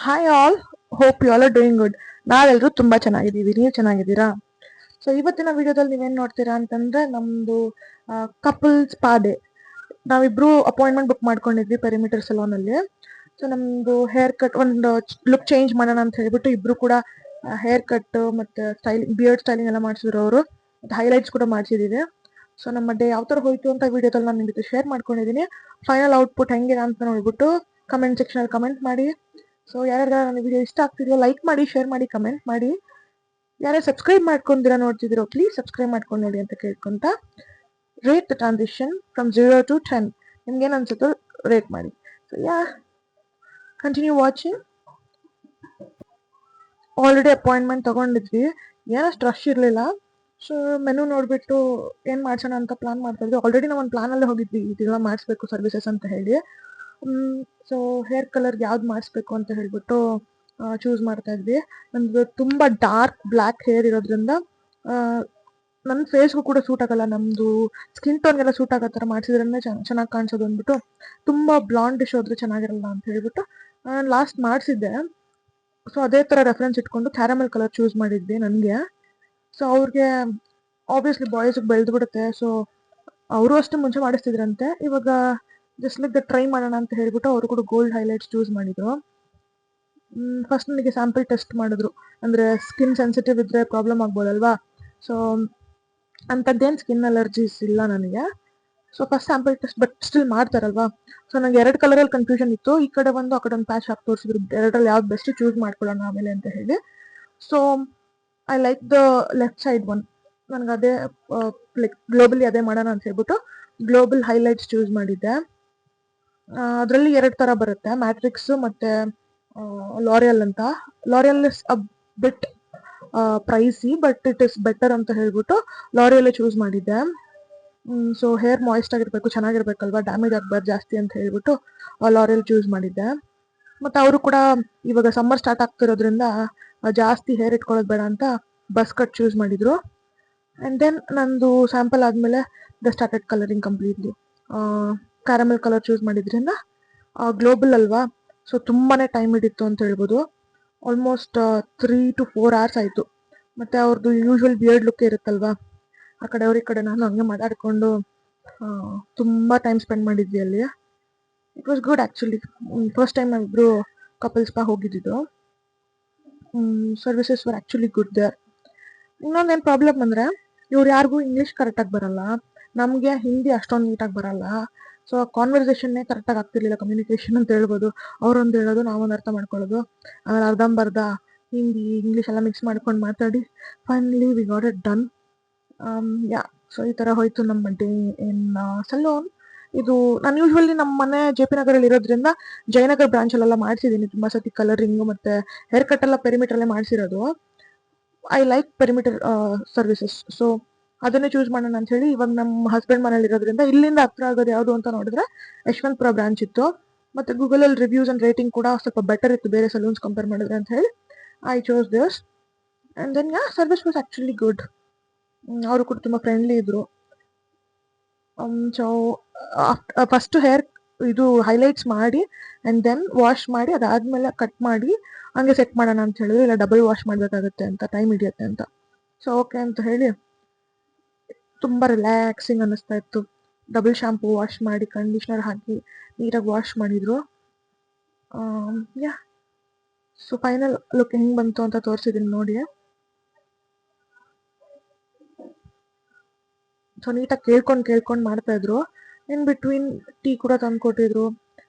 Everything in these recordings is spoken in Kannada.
Hi all, hope you all are doing good. ನಾವೆಲ್ಲರೂ ತುಂಬಾ ಚೆನ್ನಾಗಿದ್ದೀವಿ. ನೀವು ಚೆನ್ನಾಗಿದ್ದೀರಾ? ಸೊ ಇವತ್ತಿನ ವಿಡಿಯೋದಲ್ಲಿ ನೀವೇನ್ ನೋಡ್ತೀರಾ ಅಂತಂದ್ರೆ ನಮ್ದು ಕಪಲ್ಸ್ ಸ್ಪಾ ಡೇ. ನಾವಿಬ್ರು ಅಪಾಯಿಂಟ್ಮೆಂಟ್ ಬುಕ್ ಮಾಡ್ಕೊಂಡಿದ್ವಿ ಪೆರಿಮೀಟರ್ ಸಲೂನ್ ಅಲ್ಲಿ. ಸೊ ನಮ್ದು ಹೇರ್ ಕಟ್ ಒಂದು ಲುಕ್ ಚೇಂಜ್ ಮಾಡೋಣ ಅಂತ ಹೇಳ್ಬಿಟ್ಟು ಇಬ್ರು ಕೂಡ ಹೇರ್ ಕಟ್ ಮತ್ತೆ ಸ್ಟೈಲಿಂಗ್, ಬಿಯರ್ಡ್ ಸ್ಟೈಲಿಂಗ್ ಎಲ್ಲ ಮಾಡಿಸಿದ್ರು ಅವರು. ಹೈಲೈಟ್ಸ್ ಕೂಡ ಮಾಡಿಸಿದೀವಿ. ಸೊ ನಮ್ಮ ಡೇ ಯಾವ ತರ ಹೋಯ್ತು ಅಂತ ವಿಡಿಯೋದಲ್ಲಿ ನಾನು ನಿಮ್ ಜೊತೆ ಶೇರ್ ಮಾಡ್ಕೊಂಡಿದ್ದೀನಿ. ಫೈನಲ್ ಔಟ್ಪುಟ್ ಹೆಂಗಿದೆ ಅಂತ ನೋಡ್ಬಿಟ್ಟು ಕಮೆಂಟ್ ಸೆಕ್ಷನ್ ಅಲ್ಲಿ ಕಮೆಂಟ್ ಮಾಡಿ. ಸೊ ಯಾರ್ಯಾರು ನನ್ನ ವಿಡಿಯೋ ಇಷ್ಟ ಆಗ್ತಿದೆಯೋ ಲೈಕ್ ಮಾಡಿ, ಶೇರ್ ಮಾಡಿ, ಕಮೆಂಟ್ ಮಾಡಿ. ಯಾರ್ಯಾರು ಸಬ್ಸ್ಕ್ರೈಬ್ ಮಾಡ್ಕೊಂಡಿರಾ ನೋಡ್ತಿದ್ದೀರೋ ಪ್ಲೀಸ್ ಸಬ್ಸ್ಕ್ರೈಬ್ ಮಾಡ್ಕೊಂಡು ನೋಡಿ ಅಂತ ಕೇಳ್ಕೊಂತ rate the transition from 0 to 10. ನಿಮ್ಗೆ ಏನ್ ಅನ್ಸುತ್ತೋ ರೇಟ್ ಮಾಡಿ. So yeah continue watching. Already appointment ತಗೊಂಡಿದ್ವಿ, ಏನಷ್ಟು ರಶ್ ಇರಲಿಲ್ಲ. ಸೊ ಮೆನು ನೋಡ್ಬಿಟ್ಟು ಏನ್ ಮಾಡ್ಸೋಣ ಅಂತ ಪ್ಲಾನ್ ಮಾಡ್ತಾ ಇದ್ವಿ. ಆಲ್ರೆಡಿ ನಾವು ಒಂದು ಪ್ಲಾನ್ ಅಲ್ಲೇ ಹೋಗಿದ್ವಿ, ಇದೆಲ್ಲ ಮಾಡಿಸ್ಬೇಕು ಸರ್ವಿಸಸ್ ಅಂತ ಹೇಳಿ. ಸೊ ಹೇರ್ ಕಲರ್ ಯಾವ್ದು ಮಾಡಿಸ್ಬೇಕು ಅಂತ ಹೇಳ್ಬಿಟ್ಟು ಚೂಸ್ ಮಾಡ್ತಾ ಇದ್ವಿ. ನಮ್ದು ತುಂಬಾ ಡಾರ್ಕ್ ಬ್ಲ್ಯಾಕ್ ಹೇರ್ ಇರೋದ್ರಿಂದ ನನ್ನ ಫೇಸ್ಗೂ ಕೂಡ ಸೂಟ್ ಆಗಲ್ಲ, ನಮ್ದು ಸ್ಕಿನ್ ಟೋನ್ಗೆಲ್ಲ ಸೂಟ್ ಆಗೋ ಥರ ಮಾಡಿಸಿದ್ರೆ ಚೆನ್ನಾಗಿ ಕಾಣಿಸೋದು ಅಂದ್ಬಿಟ್ಟು, ತುಂಬಾ ಬ್ಲಾಂಡಿಶ್ ಹೋದ್ರೆ ಚೆನ್ನಾಗಿರಲ್ಲ ಅಂತ ಹೇಳ್ಬಿಟ್ಟು ನಾನು ಲಾಸ್ಟ್ ಮಾಡಿಸಿದ್ದೆ. ಸೊ ಅದೇ ಥರ ರೆಫರೆನ್ಸ್ ಇಟ್ಕೊಂಡು ಕ್ಯಾರಮಲ್ ಕಲರ್ ಚೂಸ್ ಮಾಡಿದ್ವಿ ನನಗೆ. ಸೊ ಅವ್ರಿಗೆ ಆಬ್ವಿಯಸ್ಲಿ ಬಾಯ್ಸ್ಗೆ ಬೆಳೆದು ಬಿಡುತ್ತೆ. ಸೊ ಅವರು ಅಷ್ಟೇ ಮುಂಚೆ ಮಾಡಿಸ್ತಿದ್ರಂತೆ, ಇವಾಗ ಜಸ್ಟ್ ಲೈಕ್ ದ ಟ್ರೈ ಮಾಡೋಣ ಅಂತ ಹೇಳ್ಬಿಟ್ಟು ಅವರು ಕೂಡ ಗೋಲ್ಡ್ ಹೈಲೈಟ್ಸ್ ಚೂಸ್ ಮಾಡಿದ್ರು. ಫಸ್ಟ್ ನನಗೆ ಸ್ಯಾಂಪಲ್ ಟೆಸ್ಟ್ ಮಾಡಿದ್ರು, ಅಂದ್ರೆ ಸ್ಕಿನ್ ಸೆನ್ಸಿಟಿವ್ ಇದ್ರೆ ಪ್ರಾಬ್ಲಮ್ ಆಗ್ಬೋದಲ್ವಾ. ಸೊ ಅಂಥದ್ದೇನು ಸ್ಕಿನ್ ಅಲರ್ಜೀಸ್ ಇಲ್ಲ ನನಗೆ. So first sample test, but still ಮಾಡ್ತಾರಲ್ವಾ. ಸೊ ನಂಗೆ 2 ಕಲರಲ್ಲಿ ಕನ್ಫ್ಯೂಷನ್ ಇತ್ತು, ಈ ಕಡೆ ಒಂದು ಆ ಕಡೆ ಒಂದು ಪ್ಯಾಚ್ ಹಾಕಿ ತೋರಿಸಿದ್ರು, ಎರಡರಲ್ಲಿ ಯಾವ್ದು ಬೆಸ್ಟ್ ಚೂಸ್ ಮಾಡ್ಕೊಳ್ಳೋಣ ಆಮೇಲೆ ಅಂತ ಹೇಳಿ. So I like the left side one. ನನಗೆ ಅದೇ ಲೈಕ್ ಗ್ಲೋಬಲಿ ಅದೇ ಮಾಡೋಣ ಅಂತ ಹೇಳ್ಬಿಟ್ಟು ಗ್ಲೋಬಲ್ ಹೈಲೈಟ್ಸ್ ಚೂಸ್ ಮಾಡಿದ್ದೆ. ಅದರಲ್ಲಿ 2 ತರ ಬರುತ್ತೆ, ಮ್ಯಾಟ್ರಿಕ್ಸ್ ಮತ್ತೆ ಲಾರಿಯಲ್ ಅಂತ. L'Oreal is a bit pricey, but it is better ಅಂತ ಹೇಳ್ಬಿಟ್ಟು ಲಾರಿಯಲ್ಲೇ ಚೂಸ್ ಮಾಡಿದ್ದೆ. ಸೊ ಹೇರ್ ಮಾಯಿಸ್ಟ್ ಆಗಿರ್ಬೇಕು, ಚೆನ್ನಾಗಿರ್ಬೇಕಲ್ವಾ, ಡ್ಯಾಮೇಜ್ ಆಗಬಾರ್ದು ಜಾಸ್ತಿ ಅಂತ ಹೇಳ್ಬಿಟ್ಟು ಲಾರಿಯಲ್ ಚೂಸ್ ಮಾಡಿದ್ದೆ. ಮತ್ತೆ ಅವರು ಕೂಡ ಇವಾಗ ಸಮ್ಮರ್ ಸ್ಟಾರ್ಟ್ ಆಗ್ತಿರೋದ್ರಿಂದ ಜಾಸ್ತಿ ಹೇರ್ ಇಟ್ಕೊಳ್ಳೋದು ಬೇಡ ಅಂತ ಬಸ್ ಕಟ್ ಚೂಸ್ ಮಾಡಿದ್ರು. ಆ್ಯಂಡ್ ದೆನ್ ನಂದು ಸ್ಯಾಂಪಲ್ ಆದಮೇಲೆ the started colouring completely. Caramel colour choose ಮಾಡಿದ್ರಿಂದ ಗ್ಲೋಬಲ್ ಅಲ್ವಾ, ಸೊ ತುಂಬಾನೇ ಟೈಮ್ ಹಿಡಿತ್ತು ಅಂತ ಹೇಳ್ಬೋದು. ಆಲ್ಮೋಸ್ಟ್ 3 to 4 hours ಆಯಿತು. ಮತ್ತು ಅವ್ರದ್ದು ಯೂಶ್ವಲ್ ಬಿಯರ್ಡ್ ಲುಕ್ ಇರುತ್ತಲ್ವಾ, ಆ ಕಡೆ ಅವ್ರ ಈ ಕಡೆ ನಾನು ಹಂಗೆ ಮಾತಾಡಿಕೊಂಡು ತುಂಬ ಟೈಮ್ ಸ್ಪೆಂಡ್ ಮಾಡಿದ್ವಿ ಅಲ್ಲಿ. It was good actually. First time ನಾವಿಬ್ಬರು ಕಪಲ್ ಸ್ಪಾ ಹೋಗಿದ್ದು. Services were actually good there. ಇನ್ನೊಂದೇನು ಪ್ರಾಬ್ಲಮ್ ಅಂದರೆ ಇವ್ರು ಯಾರಿಗೂ ಇಂಗ್ಲೀಷ್ ಕರೆಕ್ಟಾಗಿ ಬರಲ್ಲ, ನಮಗೆ ಹಿಂದಿ ಅಷ್ಟೊಂದು ನೀಟಾಗಿ ಬರಲ್ಲ. ಸೊ ಕಾನ್ವರ್ಸೇಷನ್ನೇ ಕರೆಕ್ಟಾಗಿ ಆಗ್ತಿರ್ಲಿಲ್ಲ, ಕಮ್ಯುನಿಕೇಷನ್ ಅಂತ ಹೇಳ್ಬೋದು. ಅವರೊಂದು ಹೇಳೋದು ನಾವೊಂದು ಅರ್ಥ ಮಾಡ್ಕೊಳ್ಳೋದು, ಆಮೇಲೆ ಅರ್ಧಂಬರ್ಧ ಹಿಂದಿ ಇಂಗ್ಲೀಷ್ ಎಲ್ಲ ಮಿಕ್ಸ್ ಮಾಡ್ಕೊಂಡು ಮಾತಾಡಿ finally we got it done. Yeah, so ಈ ಥರ ಹೋಯ್ತು ನಮ್ಮ ಡೇ ಇನ್ ಸಲೂನ್. ಇದು ನಾನು ಯೂಶ್ವಲಿ ನಮ್ಮ ಮನೆ ಜೆ ಪಿ ನಗರಲ್ಲಿ ಇರೋದ್ರಿಂದ ಜಯನಗರ್ ಬ್ರಾಂಚಲ್ಲೆಲ್ಲ ಮಾಡಿಸಿದ್ದೀನಿ ತುಂಬ ಸತಿ ಕಲರಿಂಗು ಮತ್ತು ಹೇರ್ ಕಟ್ ಎಲ್ಲ ಪೆರಿಮೀಟ್ರಲ್ಲೇ ಮಾಡಿಸಿರೋದು. I like Perimeter services, so ಅದನ್ನೇ ಚೂಸ್ ಮಾಡೋಣ ಅಂತ ಹೇಳಿ ಇವಾಗ ನಮ್ಮ ಹಸ್ಬೆಂಡ್ ಮನೇಲಿ ಇರೋದ್ರಿಂದ ಇಲ್ಲಿಂದ ಹತ್ರ ಆಗೋದು ಯಾವುದು ಅಂತ ನೋಡಿದ್ರೆ ಯಶವಂತಪುರ ಬ್ರಾಂಚ್ ಇತ್ತು. ಮತ್ತು ಗೂಗಲಲ್ಲಿ ರಿವ್ಯೂಸ್ ಆ್ಯಂಡ್ ರೇಟಿಂಗ್ ಕೂಡ ಸ್ವಲ್ಪ ಬೆಟರ್ ಇತ್ತು ಬೇರೆ ಸಲೂನ್ಸ್ ಕಂಪೇರ್ ಮಾಡಿದ್ರೆ ಅಂತ ಹೇಳಿ I chose this. And then yeah, service was actually good. ಅವರು ಕೂಡ ತುಂಬ ಫ್ರೆಂಡ್ಲಿ ಇದ್ರು. ಸೊ ಫಸ್ಟ್ ಹೇರ್ ಇದು ಹೈಲೈಟ್ಸ್ ಮಾಡಿ ಆ್ಯಂಡ್ ದೆನ್ ವಾಶ್ ಮಾಡಿ ಅದಾದಮೇಲೆ ಕಟ್ ಮಾಡಿ ಹಂಗೆ ಸೆಟ್ ಮಾಡೋಣ ಅಂತ ಹೇಳಿದ್ರು, ಇಲ್ಲ ಡಬಲ್ ವಾಶ್ ಮಾಡಬೇಕಾಗುತ್ತೆ ಅಂತ, ಟೈಮ್ ಹಿಡಿಯುತ್ತೆ ಅಂತ. ಸೊ ಓಕೆ ಅಂತ ಹೇಳಿ ತುಂಬ ರಿಲ್ಯಾಕ್ಸಿಂಗ್ ಅನ್ನಿಸ್ತಾ ಇತ್ತು. ಡಬಲ್ ಶಾಂಪೂ ವಾಶ್ ಮಾಡಿ ಕಂಡೀಷ್ನರ್ ಹಾಕಿ ನೀಟಾಗಿ ವಾಶ್ ಮಾಡಿದ್ರು. ಯಾ, ಸೊ ಫೈನಲ್ ಲುಕ್ ಹೆಂಗೆ ಬಂತು ಅಂತ ತೋರಿಸಿದ್ದೀನಿ ನೋಡಿ. ಸೊ ನೀಟಾಗಿ ಕೇಳ್ಕೊಂಡು ಮಾಡ್ತಾಯಿದ್ರು. ಇನ್ ಬಿಟ್ವೀನ್ ಟೀ ಕೂಡ ತಂದು ಕೊಟ್ಟಿದ್ರು.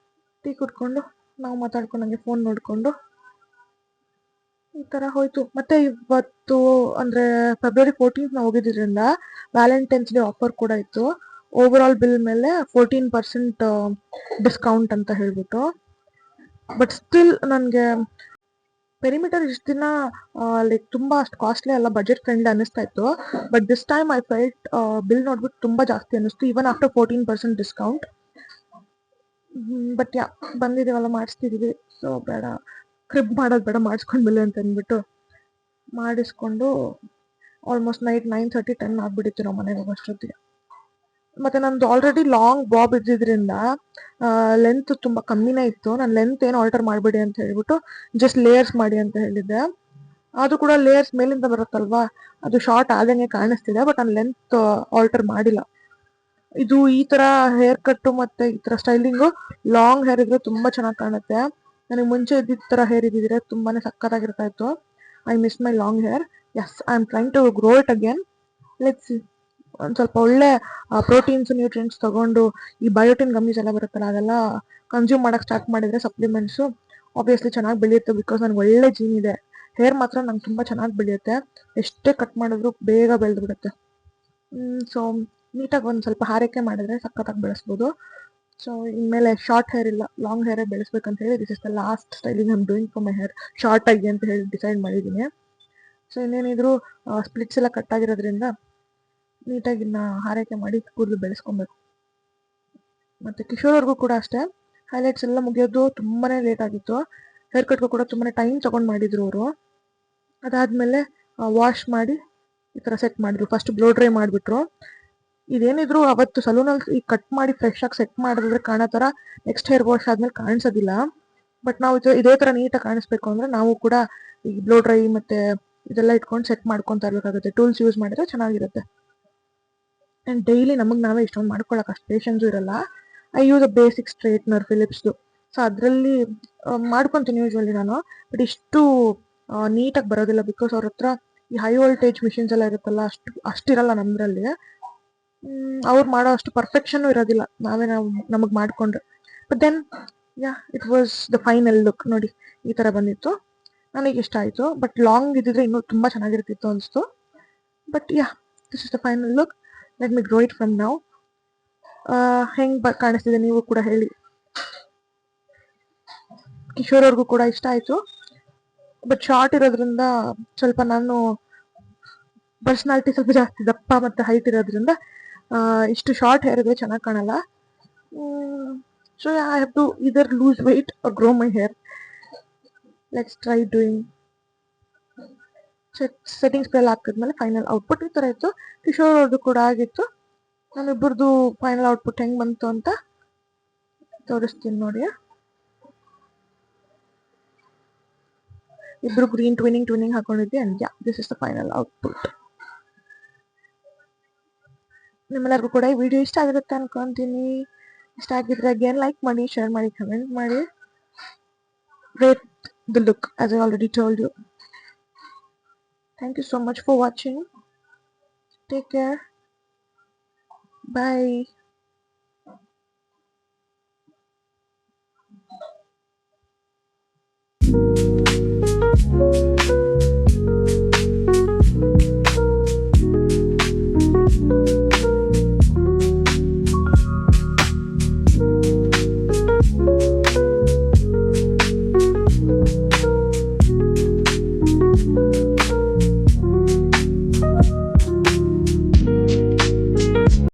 ಟೀ ಕುಡ್ಕೊಂಡು ನಾವು ಮಾತಾಡ್ಕೊಂಡು ಹಂಗೆ ಫೋನ್ ನೋಡಿಕೊಂಡು ಈ ಥರ ಹೋಯ್ತು. ಮತ್ತು ಇವತ್ತು ಅಂದರೆ February 14th ನಾವು ಹೋಗಿದ್ದರಿಂದ ವ್ಯಾಲೆಂಟೈನ್ಸ್ ಡೇ ಆಫರ್ ಕೂಡ ಇತ್ತು. ಓವರ್ ಆಲ್ ಬಿಲ್ ಮೇಲೆ 14% ಡಿಸ್ಕೌಂಟ್ ಅಂತ ಹೇಳ್ಬಿಟ್ಟು. ಬಟ್ ಸ್ಟಿಲ್ ನನಗೆ ಪೆರಿಮೀಟರ್ ಇಷ್ಟು ದಿನ ಲೈಕ್ ತುಂಬ ಅಷ್ಟು ಕಾಸ್ಟ್ಲಿ ಅಲ್ಲ, ಬಜೆಟ್ ಫ್ರೆಂಡ್ಲಿ ಅನ್ನಿಸ್ತಾ ಇತ್ತು. But this time I felt bill ನೋಡ್ಬಿಟ್ಟು ತುಂಬ ಜಾಸ್ತಿ ಅನ್ನಿಸ್ತು, even after 14% discount. But yeah, ಬಂದಿದ್ದೀವಲ್ಲ ಮಾಡಿಸ್ತಿದ್ದೀವಿ, ಸೊ ಬೇಡ ಕ್ರಿಬ್ ಮಾಡೋದು ಬೇಡ, ಮಾಡಿಸ್ಕೊಂಡ್ಬಿಲ್ಲ ಅಂತ ಅಂದ್ಬಿಟ್ಟು ಮಾಡಿಸ್ಕೊಂಡು ಆಲ್ಮೋಸ್ಟ್ ನೈಟ್ 9:30-10 ಆಗಿಬಿಟ್ಟಿತ್ತು ನಾವು ಮನೆಗೆ ಹೋಗೋಷ್ಟೊತ್ತಿಗೆ. ಮತ್ತೆ ನಂದು ಆಲ್ರೆಡಿ ಲಾಂಗ್ ಬಾಬ್ ಇದ್ದಿದ್ರಿಂದ ಲೆಂತ್ ತುಂಬಾ ಕಮ್ಮಿನೇ ಇತ್ತು. ನಾನು ಲೆಂತ್ ಏನು ಆಲ್ಟರ್ ಮಾಡಬೇಡಿ ಅಂತ ಹೇಳ್ಬಿಟ್ಟು ಜಸ್ಟ್ ಲೇಯರ್ಸ್ ಮಾಡಿ ಅಂತ ಹೇಳಿದ್ದೆ. ಅದು ಕೂಡ ಲೇಯರ್ಸ್ ಮೇಲಿಂದ ಬರುತ್ತಲ್ವಾ, ಅದು ಶಾರ್ಟ್ ಆದಂಗೆ ಕಾಣಿಸ್ತಿದೆ, ಬಟ್ ನಾನು ಲೆಂತ್ ಆಲ್ಟರ್ ಮಾಡಿಲ್ಲ. ಇದು ಈ ತರ ಹೇರ್ ಕಟ್ ಮತ್ತೆ ಈ ತರ ಸ್ಟೈಲಿಂಗು ಲಾಂಗ್ ಹೇರ್ ಇದ್ರೆ ತುಂಬಾ ಚೆನ್ನಾಗಿ ಕಾಣುತ್ತೆ. ನನಗೆ ಮುಂಚೆ ಇದ್ದಿದ್ದ ತರ ಹೇರ್ ಇದ್ದಿದ್ರೆ ತುಂಬಾನೇ ಸಕ್ಕತ್ತಾಗಿರ್ತಾ ಇತ್ತು. I miss my long hair. Yes, I am trying to grow it again. Let's see. ಒಂದ್ ಸ್ವಲ್ಪ ಒಳ್ಳೆ ಪ್ರೋಟೀನ್ಸ್ ನ್ಯೂಟ್ರಿಯೆಂಟ್ಸ್ ತಗೊಂಡು ಈ ಬಯೋಟಿನ್ ಗಮ್ಮೀಸ್ ಎಲ್ಲ ಬರುತ್ತಲ್ಲ ಅದೆಲ್ಲ ಕನ್ಸ್ಯೂಮ್ ಮಾಡಕ್ ಸ್ಟಾರ್ಟ್ ಮಾಡಿದ್ರೆ ಸಪ್ಲಿಮೆಂಟ್ಸ್ ಆಬ್ವಿಯಸ್ಲಿ ಚೆನ್ನಾಗಿ ಬೆಳೆಯುತ್ತೆ. ಬಿಕಾಸ್ ನನ್ಗೆ ಒಳ್ಳೆ ಜೀನ್ ಇದೆ. ಹೇರ್ ಮಾತ್ರ ನಂಗೆ ತುಂಬಾ ಚೆನ್ನಾಗಿ ಬೆಳೆಯುತ್ತೆ. ಎಷ್ಟೇ ಕಟ್ ಮಾಡಿದ್ರು ಬೇಗ ಬೆಳೆದು ಬಿಡುತ್ತೆ. ಸೊ ನೀಟಾಗಿ ಒಂದ್ ಸ್ವಲ್ಪ ಹಾರೈಕೆ ಮಾಡಿದ್ರೆ ಸಖತ್ತಾಗಿ ಬೆಳೆಸ್ಬೋದು. ಸೊ ಇನ್ಮೇಲೆ ಶಾರ್ಟ್ ಹೇರ್ ಇಲ್ಲ, ಲಾಂಗ್ ಹೇರೇ ಬೆಳೆಸ್ಬೇಕಂತ ಹೇಳಿ this is the last styling I am doing for my hair. Short ಆಗಿ ಅಂತ ಹೇಳಿ ಡಿಸೈಡ್ ಮಾಡಿದ್ದೀನಿ. ಸೊ ಇನ್ನೇನಿದ್ರು ಸ್ಪ್ಲಿಟ್ಸ್ ಎಲ್ಲ ಕಟ್ ಆಗಿರೋದ್ರಿಂದ ನೀಟಾಗಿ ಇನ್ನ ಹಾರೈಕೆ ಮಾಡಿ ಕೂದಲು ಬೆಳೆಸ್ಕೊಬೇಕು. ಮತ್ತೆ ಕಿಶೋರ್ವರೆಗೂ ಕೂಡ ಅಷ್ಟೇ, ಹೈಲೈಟ್ಸ್ ಎಲ್ಲ ಮುಗಿಯೋದು ತುಂಬಾನೇ ಲೇಟ್ ಆಗಿತ್ತು. ಹೇರ್ ಕಟ್ಗೂ ಕೂಡ ತುಂಬಾನೇ ಟೈಮ್ ತಗೊಂಡ್ ಮಾಡಿದ್ರು ಅವರು. ಅದಾದ್ಮೇಲೆ ವಾಶ್ ಮಾಡಿ ಈ ತರ ಸೆಟ್ ಮಾಡಿದ್ರು. ಫಸ್ಟ್ ಬ್ಲೋ ಡ್ರೈ ಮಾಡಿಬಿಟ್ರು. ಇದೇನಿದ್ರು ಅವತ್ತು ಸಲೂನಲ್ಲಿ ಈ ಕಟ್ ಮಾಡಿ ಫ್ರೆಶ್ ಆಗಿ ಸೆಟ್ ಮಾಡಿದ್ರೆ ಕಾಣೋ ತರ ನೆಕ್ಸ್ಟ್ ಹೇರ್ ವಾಶ್ ಆದ್ಮೇಲೆ ಕಾಣಿಸೋದಿಲ್ಲ. ಬಟ್ ನಾವು ಇದೇ ತರ ನೀಟಾಗಿ ಕಾಣಿಸ್ಬೇಕು ಅಂದ್ರೆ ನಾವು ಕೂಡ ಈ ಬ್ಲೋ ಡ್ರೈ ಮತ್ತೆ ಇದೆಲ್ಲ ಇಟ್ಕೊಂಡು ಸೆಟ್ ಮಾಡ್ಕೊಂತ ಇರ್ಬೇಕಾಗುತ್ತೆ. ಟೂಲ್ಸ್ ಯೂಸ್ ಮಾಡಿದ್ರೆ ಚೆನ್ನಾಗಿರುತ್ತೆ. ಅಂಡ್ ಡೈಲಿ ನಮಗೆ ನಾವೇ ಇಷ್ಟೊಂದು ಮಾಡ್ಕೊಳಕ್ ಅಷ್ಟು ಪೇಷನ್ಸು ಇರಲ್ಲ. I use a basic straightener ಫಿಲಿಪ್ಸ್ದು. ಸೊ ಅದರಲ್ಲಿ ಮಾಡ್ಕೊತೀನಿ ಯೂಶ್ವಲಿ ನಾನು. ಬಟ್ ಇಷ್ಟು ನೀಟಾಗಿ ಬರೋದಿಲ್ಲ ಬಿಕಾಸ್ ಅವ್ರ ಹತ್ರ ಈ ಹೈ ವೋಲ್ಟೇಜ್ ಮಿಷಿನ್ಸ್ ಎಲ್ಲ ಇರುತ್ತಲ್ಲ, ಅಷ್ಟಿರಲ್ಲ ನಮ್ದ್ರಲ್ಲಿ. ಅವ್ರು ಮಾಡೋ ಅಷ್ಟು ಪರ್ಫೆಕ್ಷನ್ ಇರೋದಿಲ್ಲ ನಾವು ನಮಗೆ ಮಾಡ್ಕೊಂಡ್ರೆ. But then yeah, it was the final look. ನೋಡಿ ಈ ತರ ಬಂದಿತ್ತು, ನನಗೆ ಇಷ್ಟ ಆಯ್ತು. ಬಟ್ ಲಾಂಗ್ ಇದ್ದಿದ್ರೆ ಇನ್ನೂ ತುಂಬಾ ಚೆನ್ನಾಗಿರ್ತಿತ್ತು ಅನಿಸ್ತು. But yeah, this is the final look. Let me grow it from now. ಹೆಂಗ್ ಕಾಣಿಸ್ತಿದೆ ನೀವು ಕೂಡ ಹೇಳಿ. ಕಿಶೋರ್ ಅವ್ರಿಗೂ ಕೂಡ ಇಷ್ಟ ಆಯ್ತು. ಬಟ್ ಶಾರ್ಟ್ ಇರೋದ್ರಿಂದ ಸ್ವಲ್ಪ ನಾನು ಪರ್ಸನಾಲಿಟಿ ಸ್ವಲ್ಪ ಜಾಸ್ತಿ ದಪ್ಪ ಮತ್ತೆ ಹೈಟ್ ಇರೋದ್ರಿಂದ ಇಷ್ಟು ಶಾರ್ಟ್ ಹೇರ್ ಇದ್ರೆ ಚೆನ್ನಾಗಿ ಕಾಣಲ್ಲ. So I have to either lose weight or grow my hair. Let's try doing. Setting spray ಹಾಕಿದ್ಮೇಲೆ ಫೈನಲ್ ಔಟ್ಪುಟ್ ಈ ತರ ಇತ್ತು. ಕಿಶೋರ್ ಅವ್ರದ್ದು ಕೂಡ ಆಗಿತ್ತು. ನಮ್ಮಿಬ್ಬರದು ಫೈನಲ್ ಔಟ್ಪುಟ್ ಹೆಂಗ್ ಬಂತು ಅಂತ ತೋರಿಸ್ತೀನಿ ನೋಡಿ. ಇಬ್ರು ಗ್ರೀನ್ ಟ್ವಿನಿಂಗ್ ಹಾಕೊಂಡಿದ್ವಿ. And yeah, this is the final output. ನಿಮ್ಮೆಲ್ಲರಿಗೂ ಕೂಡ ಈ ವಿಡಿಯೋ ಇಷ್ಟ ಆಗಿರುತ್ತೆ ಅನ್ಕೊಂತೀನಿ. ಇಷ್ಟ ಆಗಿದ್ರೆ ಅಗೇನ್ ಲೈಕ್ ಮಾಡಿ, ಶೇರ್ ಮಾಡಿ, ಕಮೆಂಟ್ ಮಾಡಿ. Rate the look as I already told you. Thank you so much for watching. Take care. Bye. Thank you.